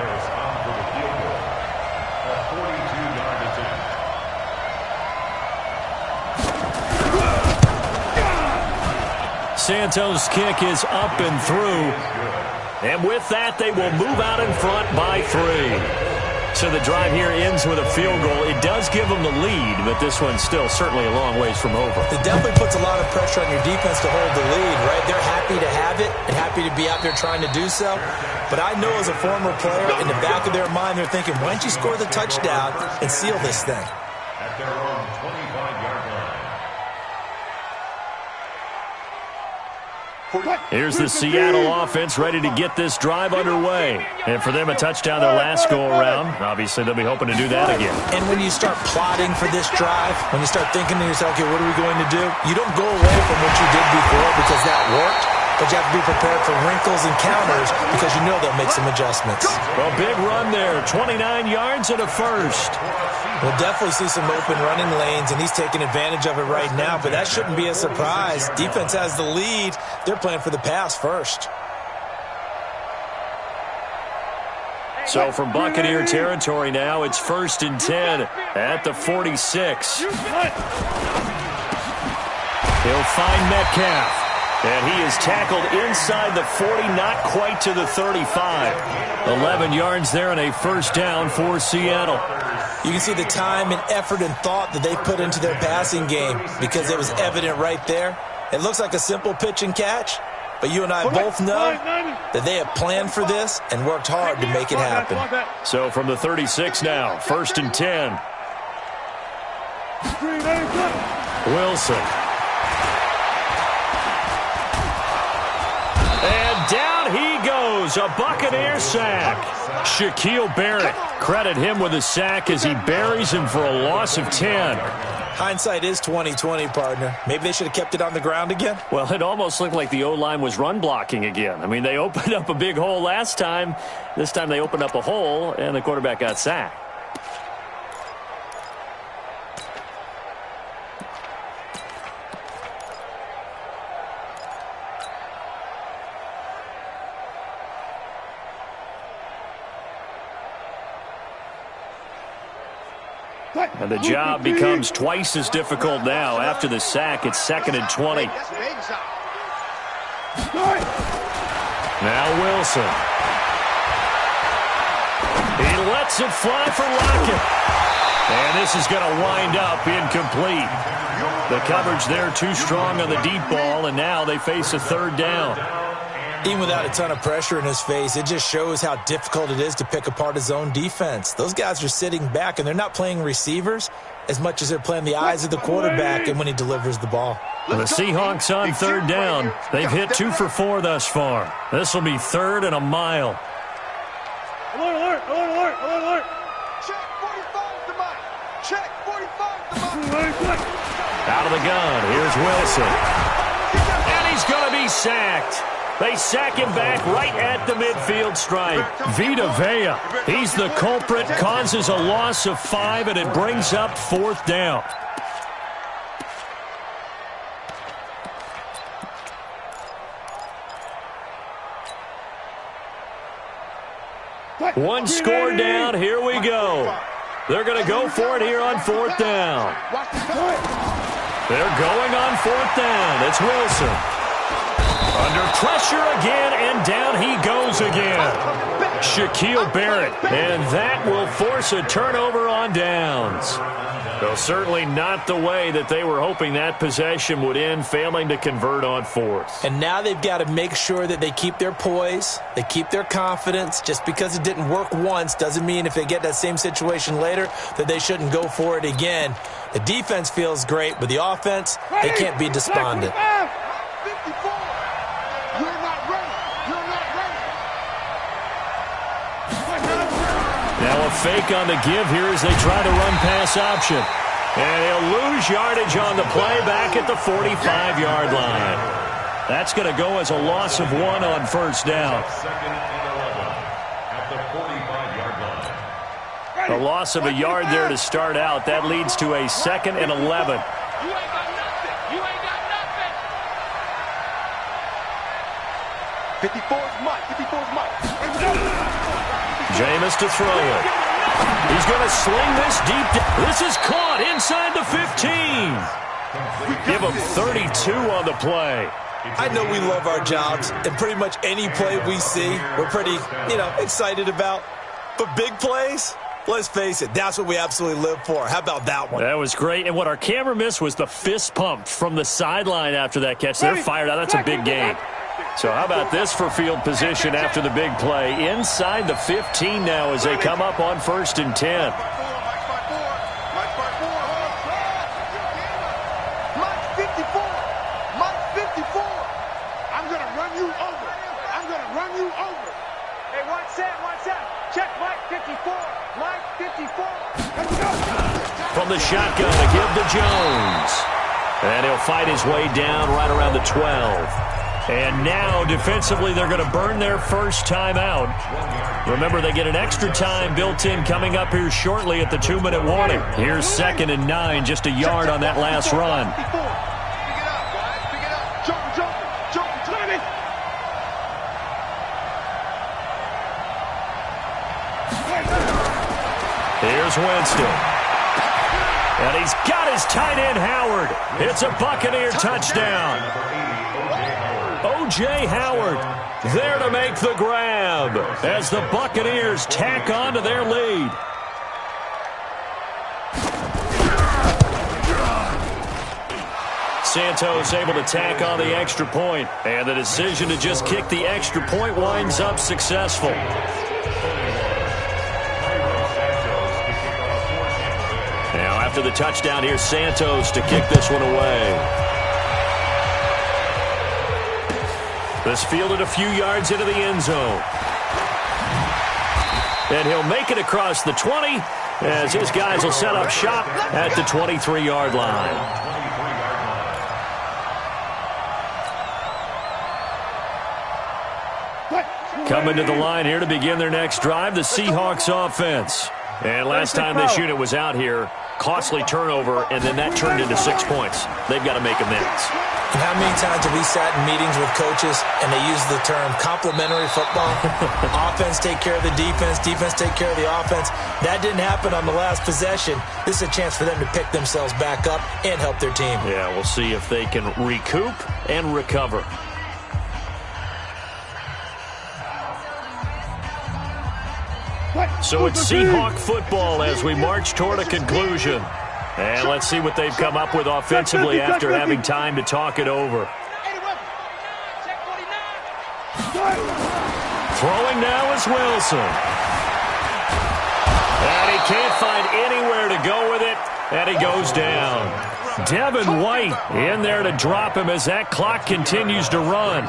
Santos' kick is up and through. And with that, they will move out in front by 3. So the drive here ends with a field goal. It does give them the lead, but this one's still certainly a long ways from over. It definitely puts a lot of pressure on your defense to hold the lead, right? They're happy to have it and happy to be out there trying to do so. But I know as a former player, in the back of their mind, they're thinking, why don't you score the touchdown and seal this thing? At their own 25-yard line. Here's the Seattle offense ready to get this drive underway. And for them, a touchdown their last go-around. Obviously, they'll be hoping to do that again. And when you start plotting for this drive, when you start thinking to yourself, okay, what are we going to do? You don't go away from what you did before because that worked, but you have to be prepared for wrinkles and counters because you know they'll make some adjustments. Well, big run there, 29 yards and a first. We'll definitely see some open running lanes, and he's taking advantage of it right now, but that shouldn't be a surprise. Defense has the lead. They're playing for the pass first. So from Buccaneer territory now, it's 1st and 10 at the 46. He'll find Metcalf. And he is tackled inside the 40, not quite to the 35. 11 yards there and a 1st down for Seattle. You can see the time and effort and thought that they put into their passing game because it was evident right there. It looks like a simple pitch and catch, but you and I both know that they have planned for this and worked hard to make it happen. So from the 36 now, 1st and 10. Wilson. And down he goes, a Buccaneer sack. Shaquille Barrett, credit him with a sack as he buries him for a loss of 10. Hindsight is 20/20, partner. Maybe they should have kept it on the ground again. Well, it almost looked like the O-line was run blocking again. I mean, they opened up a big hole last time. This time they opened up a hole, and the quarterback got sacked. And the job becomes twice as difficult now. After the sack, it's 2nd and 20. Now Wilson. He lets it fly for Lockett. And this is going to wind up incomplete. The coverage there too strong on the deep ball, and now they face a 3rd down. Even without a ton of pressure in his face, it just shows how difficult it is to pick apart his own defense. Those guys are sitting back, and they're not playing receivers as much as they're playing the eyes of the quarterback and when he delivers the ball. The Seahawks on 3rd down. They've hit 2 for 4 thus far. This will be 3rd and a mile. Alert, alert, alert, alert, alert, alert. Check 45 to Mike. Check 45 to Mike. Out of the gun, here's Wilson. And he's going to be sacked. They sack him back right at the midfield stripe. Vita Vea, he's the culprit, causes a loss of 5, and it brings up 4th down. One score down. Here we go. They're going to go for it here on 4th down. They're going on 4th down. It's Wilson. Under pressure again, and down he goes again. Shaquille Barrett, and that will force a turnover on downs. Well, certainly not the way that they were hoping that possession would end, failing to convert on 4th. And now they've got to make sure that they keep their poise, they keep their confidence. Just because it didn't work once doesn't mean if they get that same situation later that they shouldn't go for it again. The defense feels great, but the offense, they can't be despondent. 54. You're not ready. You're not ready. Now a fake on the give here as they try to run pass option. And he'll lose yardage on the play back at the 45-yard line. That's going to go as a loss of 1 on 1st down. Second and 11 at the 45-yard line. A loss of a yard there to start out. That leads to a 2nd and 11. You ain't got nothing. You ain't got nothing. 54 is Mike. 54 is Mike. Jameis to throw it. He's going to sling this deep. This is caught inside the 15. Give him 32 on the play. I know we love our jobs, and pretty much any play we see, we're pretty, excited about. But big plays, let's face it, that's what we absolutely live for. How about that one? That was great. And what our camera missed was the fist pump from the sideline after that catch. They're fired out. That's a big game. So how about this for field position after the big play? Inside the 15 now as they come up on 1st and 10. Mike 54. Mike 54. I'm going to run you over. I'm going to run you over. Hey, watch that, watch that. Check Mike 54. Mike 54. From the shotgun to give to Jones. And he'll fight his way down right around the 12. And now, defensively, they're going to burn their first timeout. Remember, they get an extra time built in coming up here shortly at the 2-minute warning. Here's 2nd and 9, just a yard on that last run. Pick it up, guys. Pick it up. Jump, Tommy. Here's Winston. And he's got his tight end, Howard. It's a Buccaneer touchdown. O.J. Howard there to make the grab as the Buccaneers tack on to their lead. Santos able to tack on the extra point, and the decision to just kick the extra point winds up successful. Now after the touchdown, here's Santos to kick this one away. This fielded a few yards into the end zone. And he'll make it across the 20 as his guys will set up shop at the 23-yard line. Coming to the line here to begin their next drive, the Seahawks offense. And last time this unit was out here, costly turnover, and then that turned into 6 points. They've got to make amends. And how many times have we sat in meetings with coaches and they use the term complementary football? Offense take care of the defense, defense take care of the offense. That didn't happen on the last possession. This is a chance for them to pick themselves back up and help their team. Yeah, we'll see if they can recoup and recover. So it's Seahawk football as we march toward a conclusion. And let's see what they've come up with offensively after having time to talk it over. Throwing now is Wilson. And he can't find anywhere to go with it, and he goes down. Devin White in there to drop him as that clock continues to run.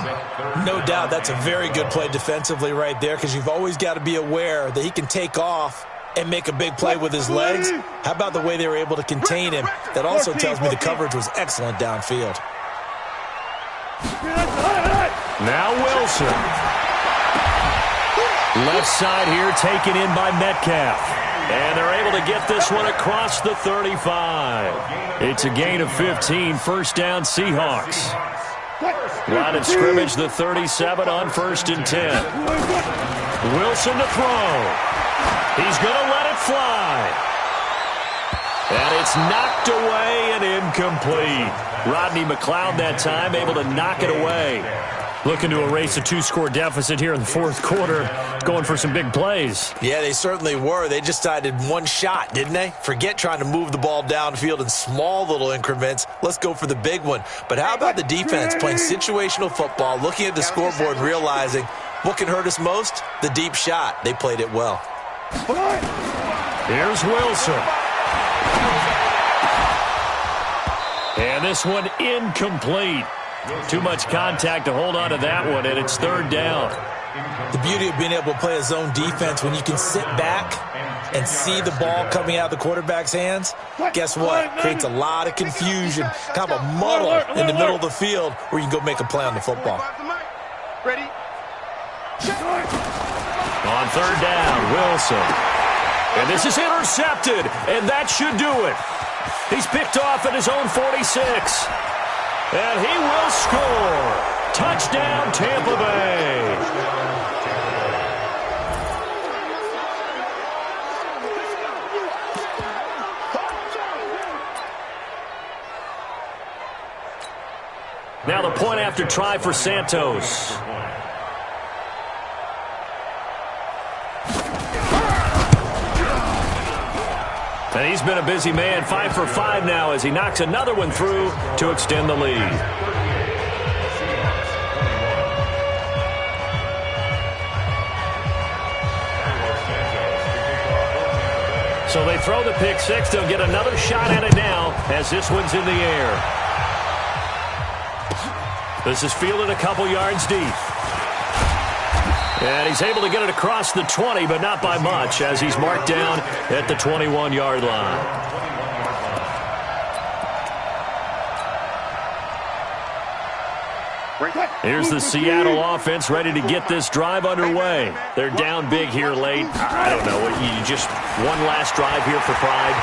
No doubt that's a very good play defensively right there, because you've always got to be aware that he can take off and make a big play with his legs. How about the way they were able to contain him? That also tells me the coverage was excellent downfield. Now Wilson. Left side here taken in by Metcalf. And they're able to get this one across the 35. It's a gain of 15, first down Seahawks. Line of scrimmage, the 37 on 1st and 10. Wilson to throw. He's going to let it fly. And it's knocked away and incomplete. Rodney McLeod that time able to knock it away. Looking to erase a 2-score deficit here in the fourth quarter. Going for some big plays. Yeah, they certainly were. They just decided one shot, didn't they? Forget trying to move the ball downfield in small little increments. Let's go for the big one. But how about the defense playing situational football, looking at the scoreboard and realizing what can hurt us most? The deep shot. They played it well. Here's Wilson. And this one incomplete. Too much contact to hold on to that one, and it's third down. The beauty of being able to play a zone defense, when you can sit back and see the ball coming out of the quarterback's hands, guess what? Creates a lot of confusion, kind of a muddle in the middle of the field where you can go make a play on the football. Ready? On third down, Wilson. And this is intercepted, and that should do it. He's picked off at his own 46. And he will score. Touchdown, Tampa Bay. Now the point after try for Santos. And he's been a busy man, 5 for 5 now as he knocks another one through to extend the lead. So they throw the pick six. They'll get another shot at it now as this one's in the air. This is fielded a couple yards deep. And he's able to get it across the 20, but not by much, as he's marked down at the 21-yard line. Here's the Seattle offense ready to get this drive underway. They're down big here late. I don't know. You just one last drive here for pride.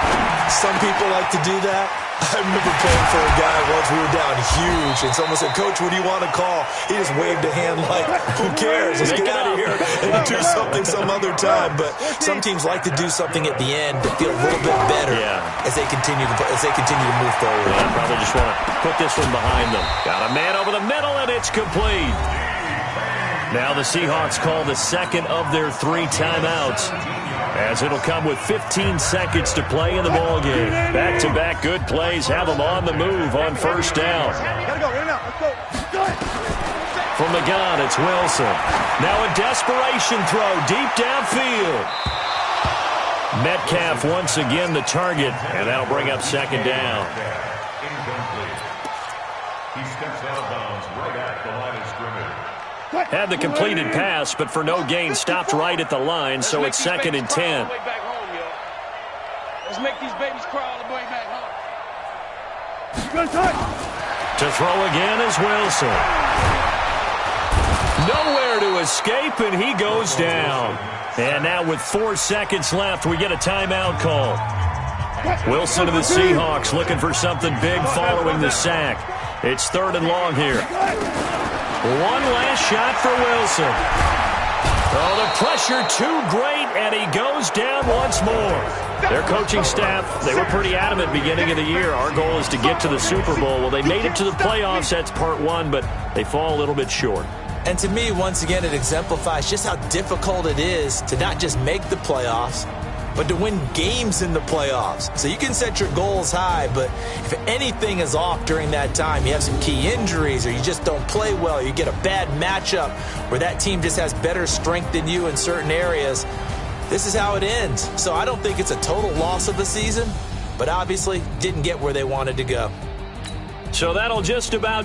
Some people like to do that. I remember playing for a guy once. We were down huge, and someone said, "Coach, what do you want to call?" He just waved a hand like, "Who cares? Let's get out of here and do something some other time." But some teams like to do something at the end to feel a little bit better as they continue to move forward. Yeah, probably just want to put this one behind them. Got a man over the middle, and it's complete. Now the Seahawks call the second of their 3 timeouts, as it'll come with 15 seconds to play in the ballgame. Back-to-back good plays have them on the move on first down. Gotta go, in and out. Let's go. From the gun, it's Wilson. Now a desperation throw deep downfield. Metcalf once again the target, and that'll bring up second down. Incomplete. He steps out of bounds right at the line of scrimmage. Had the completed pass, but for no gain, stopped right at the line, so it's 2nd and 10. Let's make these babies crawl all the way back home. To throw again is Wilson. Nowhere to escape, and he goes down. And now with 4 seconds left, we get a timeout call. Wilson of the Seahawks looking for something big following the sack. It's 3rd and long here. One last shot for Wilson. Oh, the pressure too great, and he goes down once more. Their coaching staff, they were pretty adamant beginning of the year. Our goal is to get to the Super Bowl. Well, they made it to the playoffs. That's part 1, but they fall a little bit short. And to me, once again, it exemplifies just how difficult it is to not just make the playoffs, but to win games in the playoffs. So you can set your goals high, but if anything is off during that time, you have some key injuries or you just don't play well, you get a bad matchup where that team just has better strength than you in certain areas, this is how it ends. So I don't think it's a total loss of the season, but obviously didn't get where they wanted to go. So that'll just about